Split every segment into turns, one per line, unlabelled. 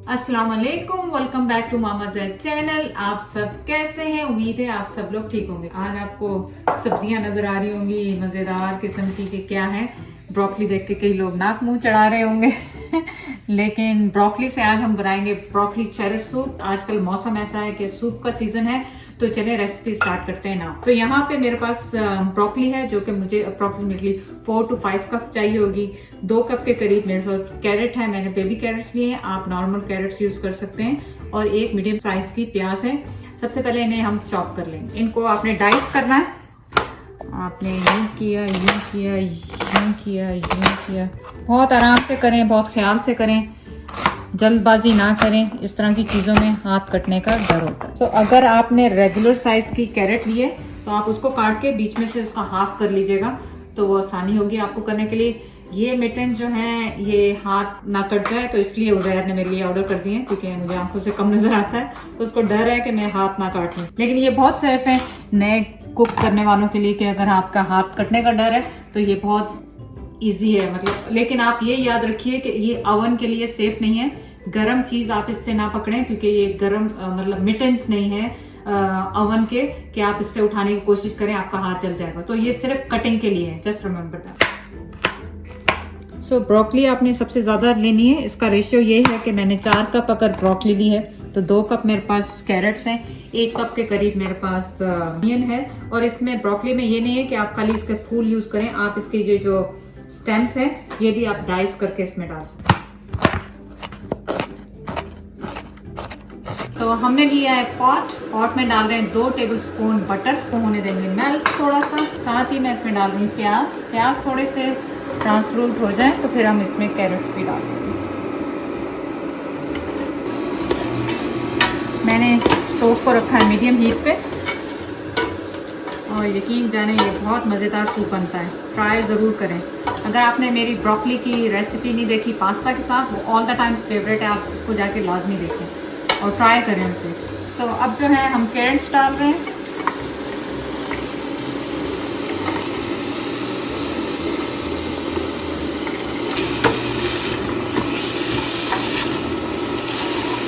अस्सलाम वालेकुम, welcome back to Mama Zaid channel. आप सब कैसे हैं? उम्मीद है आप सब लोग ठीक होंगे। आज आपको सब्जियां नजर आ रही होंगी मजेदार किस्म की कि क्या है। ब्रोकली देख के कई लोग नाक मुंह चढ़ा रहे होंगे लेकिन ब्रोकली से आज हम बनाएंगे ब्रोकली चेडर सूप। आजकल मौसम ऐसा है कि सूप का सीजन है, तो चले रेसिपी स्टार्ट करते हैं ना। तो यहाँ पे मेरे पास ब्रोकली है जो कि मुझे अप्रोक्सीमेटली 4 to 5 कप चाहिए होगी। 2 कप के करीब मेरे पास कैरेट है, मैंने बेबी कैरेट्स लिए हैं, आप नॉर्मल कैरेट्स यूज कर सकते हैं। और एक मीडियम साइज की प्याज है। सबसे पहले इन्हें हम चॉप कर लेंगे। इनको आपने डाइस करना है। आपने यूं किया, यूं किया, यूं किया, यूं किया। बहुत आराम से करें, बहुत ख्याल से करें, जल्दबाजी ना करें। इस तरह की चीज़ों में हाथ कटने का डर होता है। तो अगर आपने रेगुलर साइज की कैरेट लिए तो आप उसको काट के बीच में से उसका हाफ कर लीजिएगा, तो वो आसानी होगी आपको करने के लिए। ये मिटन जो है ये हाथ ना कट जाए, तो इसलिए उजैर ने मेरे लिए ऑर्डर कर दिए, क्योंकि मुझे आंखों से कम नजर आता है, तो उसको डर है कि मैं हाथ ना काट लूं। लेकिन ये बहुत सेफ है नए कुक करने वालों के लिए कि अगर आपका हाथ कटने का डर है तो ये बहुत इजी है, मतलब। लेकिन आप ये याद रखिए कि ये ओवन के लिए सेफ नहीं है। गरम चीज आप इससे ना पकड़ें, क्योंकि ये गरम मतलब मिटन्स नहीं है ओवन के कि आप इससे उठाने की कोशिश करें आपका हाथ जल जाएगा। तो ये सिर्फ कटिंग के लिए है, just remember that. So broccoli आपने सबसे ज्यादा लेनी है। इसका रेशियो ये है कि मैंने 4 कप अगर ब्रोकली ली है तो 2 कप मेरे पास कैरेट्स हैं, 1 कप के करीब मेरे पास अनियन है। और इसमें ब्रोकली में ये नहीं है कि आप खाली इसके फूल यूज करें, आप इसके जो स्टेम्स हैं ये भी आप डाइस करके इसमें डाल सकते हैं। तो हमने लिया है पॉट में डाल रहे हैं 2 टेबलस्पून बटर को होने देंगे मेल्ट थोड़ा सा। साथ ही मैं इसमें डाल रही हूँ प्याज थोड़े से ट्रांसलूट हो जाए तो फिर हम इसमें कैरेट्स भी डाल देंगे। मैंने स्टोव को रखा है मीडियम हीट पे, और यकीन जाने ये बहुत मज़ेदार सूप बनता है। ट्राई ज़रूर करें। अगर आपने मेरी ब्रोकली की रेसिपी नहीं देखी पास्ता के साथ, वो ऑल द टाइम फेवरेट है, आप उसको जाके लाजमी देखें और ट्राई करें उसे। सो अब जो है हम कैरेट्स डाल रहे हैं।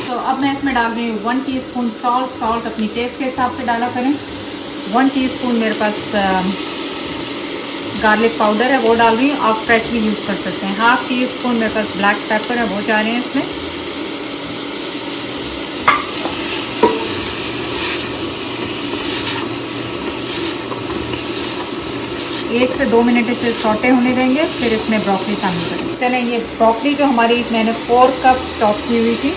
तो अब मैं इसमें डाल रही हूँ 1 टीस्पून सॉल्ट अपनी टेस्ट के हिसाब से डाला करें। 1 टीस्पून मेरे पास गार्लिक पाउडर है, वो डाल रही हूँ, आप फ्रेश भी यूज़ कर सकते हैं। 1/2 टीस्पून मेरे पास ब्लैक पेपर है, वो जा रहे हैं इसमें। एक से 2 मिनट इसे सौटे होने देंगे, फिर इसमें ब्रोकली शामिल करेंगे। चलें, ये ब्रोकली जो हमारी मैंने 4 कप चॉप की हुई थी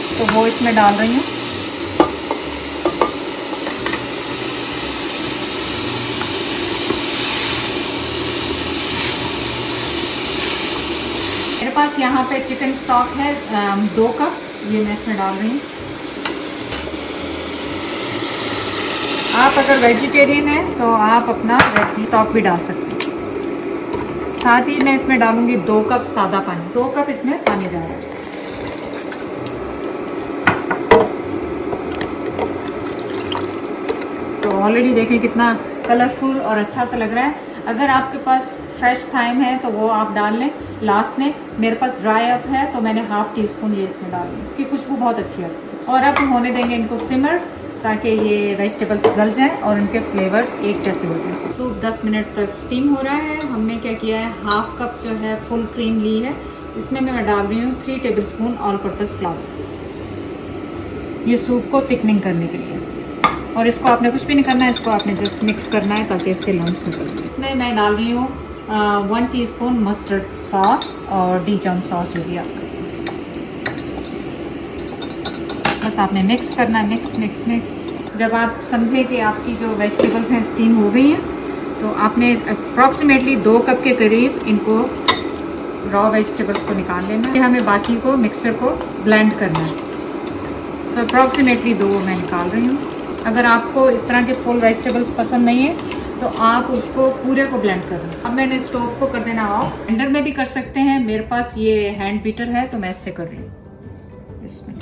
तो वो इसमें डाल रही हूँ। मेरे पास यहाँ पे चिकन स्टॉक है 2 कप, ये मैं इसमें डाल रही हूँ। आप अगर वेजिटेरियन हैं तो आप अपना वेजी स्टॉक भी डाल सकते हैं। साथ ही मैं इसमें डालूंगी 2 कप सादा पानी, 2 कप इसमें पानी जा रहा है। तो ऑलरेडी देखें कितना कलरफुल और अच्छा सा लग रहा है। अगर आपके पास फ्रेश थाइम है तो वो आप डाल लें लास्ट में। मेरे पास ड्राई अप है तो मैंने 1/2 टीस्पून ये इसमें डाल दी, इसकी खुशबू बहुत अच्छी आती है। और अब होने देंगे इनको सिमर, ताकि ये वेजिटेबल्स गल जाएं और इनके फ्लेवर एक जैसे हो जाए। सूप 10 मिनट तक स्टीम हो रहा है। हमने क्या किया है, 1/2 कप जो है फुल क्रीम ली है, इसमें मैं डाल रही हूँ 3 टेबलस्पून ऑल पर्पस फ्लावर, ये सूप को थिकनिंग करने के लिए। और इसको आपने कुछ भी नहीं करना है, इसको आपने जस्ट मिक्स करना है ताकि इसके लम्स निकल जाए। इसमें मैं डाल रही हूँ 1 टीस्पून मस्टर्ड सॉस और डिजॉन सॉस, जो भी आपका। बस आपने मिक्स करना है, मिक्स। जब आप समझें कि आपकी जो वेजिटेबल्स हैं स्टीम हो गई हैं, तो आपने अप्रॉक्सीमेटली 2 कप के करीब इनको रॉ वेजिटेबल्स को निकाल लेना है। हमें बाकी को मिक्सचर को ब्लेंड करना है, तो अप्रॉक्सीमेटली 2 मैं निकाल रही हूँ। अगर आपको इस तरह के फुल वेजिटेबल्स पसंद नहीं है तो आप उसको पूरे को ब्लेंड कर लें। अब मैंने स्टोव को कर देना ऑफ। ब्लेंडर में भी कर सकते हैं, मेरे पास ये हैंड बीटर है तो मैं इससे कर रही हूँ। इसमें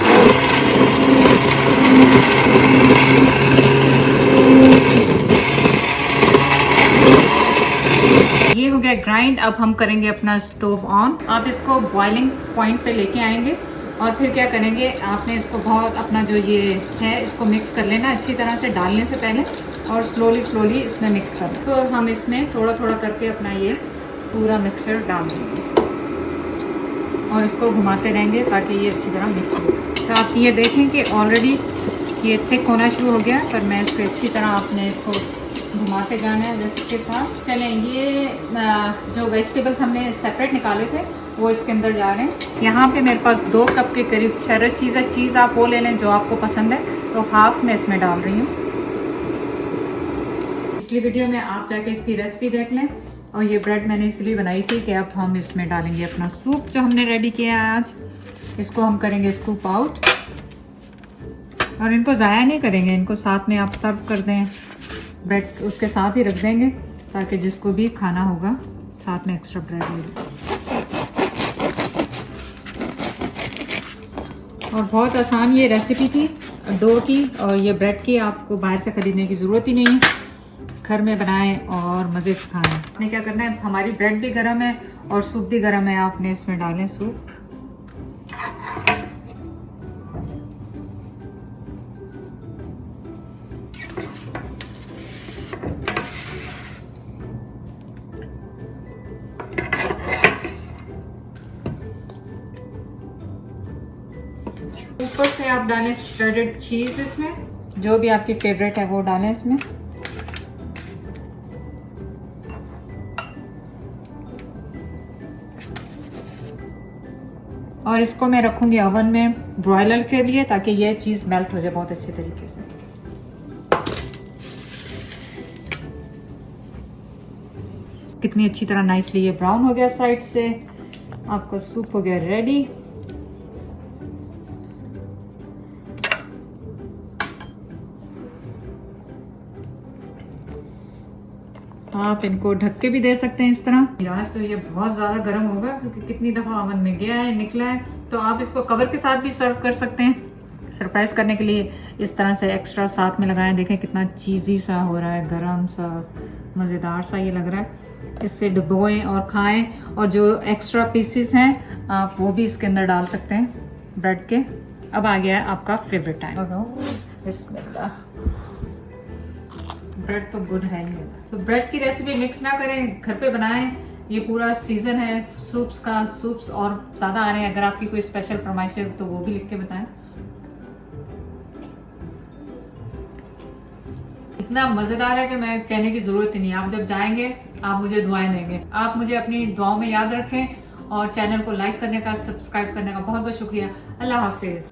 ये हो गया ग्राइंड। अब हम करेंगे अपना स्टोव ऑन। आप इसको बॉइलिंग पॉइंट पे लेके आएंगे और फिर क्या करेंगे, आपने इसको बहुत अपना जो ये है इसको मिक्स कर लेना अच्छी तरह से डालने से पहले, और स्लोली इसमें मिक्स कर। तो हम इसमें थोड़ा थोड़ा करके अपना ये पूरा मिक्सचर डाल देंगे और इसको घुमाते रहेंगे ताकि ये अच्छी तरह मिक्स हो। तो आप ये देखें कि ऑलरेडी ये थिक होना शुरू हो गया, पर मैं इसको अच्छी तरह आपने इसको घुमाते जाना है जिसके साथ। चलें, ये जो वेजिटेबल्स हमने सेपरेट निकाले थे वो इसके अंदर जा रहे हैं। यहाँ पे मेरे पास 2 कप के करीब चेडर चीज़ है। चीज़ आप वो ले लें जो आपको पसंद है, तो हाफ मैं इसमें डाल रही हूँ। पिछली वीडियो में आप जाके इसकी रेसिपी देख लें। और ये ब्रेड मैंने इसलिए बनाई थी कि अब हम इसमें डालेंगे अपना सूप जो हमने रेडी किया है आज। इसको हम करेंगे स्कूप आउट, और इनको ज़ाया नहीं करेंगे, इनको साथ में आप सर्व कर दें, ब्रेड उसके साथ ही रख देंगे ताकि जिसको भी खाना होगा साथ में एक्स्ट्रा ब्रेड ले लें। और बहुत आसान ये रेसिपी थी डो की और ये ब्रेड की, आपको बाहर से ख़रीदने की ज़रूरत ही नहीं है, घर में बनाएं और मज़े से खाएं। आपने क्या करना है, हमारी ब्रेड भी गर्म है और सूप भी गर्म है, आपने इसमें डालें सूप। ऊपर से आप डालें श्रेडेड चीज़, इसमें जो भी आपकी फेवरेट है वो डालें इसमें। और इसको मैं रखूंगी ओवन में ब्रॉयलर के लिए ताकि ये चीज़ मेल्ट हो जाए बहुत अच्छे तरीके से। कितनी अच्छी तरह नाइसली ये ब्राउन हो गया साइड से। आपका सूप हो गया रेडी। आप इनको ढक के भी दे सकते हैं इस तरह। आज तो ये बहुत ज़्यादा गर्म होगा क्योंकि कितनी दफ़ा ओवन में गया है निकला है। तो आप इसको कवर के साथ भी सर्व कर सकते हैं। सरप्राइज करने के लिए इस तरह से एक्स्ट्रा साथ में लगाएं। देखें कितना चीज़ी सा हो रहा है, गरम सा, मज़ेदार सा ये लग रहा है। इससे डुबोएं और खाएं। और जो एक्स्ट्रा पीसेस हैं आप वो भी इसके अंदर डाल सकते हैं ब्रेड के। अब आ गया है आपका फेवरेट टाइम। बिस्मिल्लाह। ब्रेड तो गुड है ही। तो ब्रेड की रेसिपी मिक्स ना करें, घर पे बनाएं। ये पूरा सीजन है सूप्स का, सूप्स और ज़्यादा आ रहे हैं। अगर आपकी कोई स्पेशल फरमाइश है तो वो भी लिख के बताएं। इतना मज़ेदार है कि मैं कहने की ज़रूरत ही नहीं। आप जब जाएंगे आप मुझे दुआएं देंगे। आप मुझे अपनी दुआओं में याद रखें और चैनल को लाइक करने का, सब्सक्राइब करने का बहुत बहुत शुक्रिया। अल्लाह हाफिज़।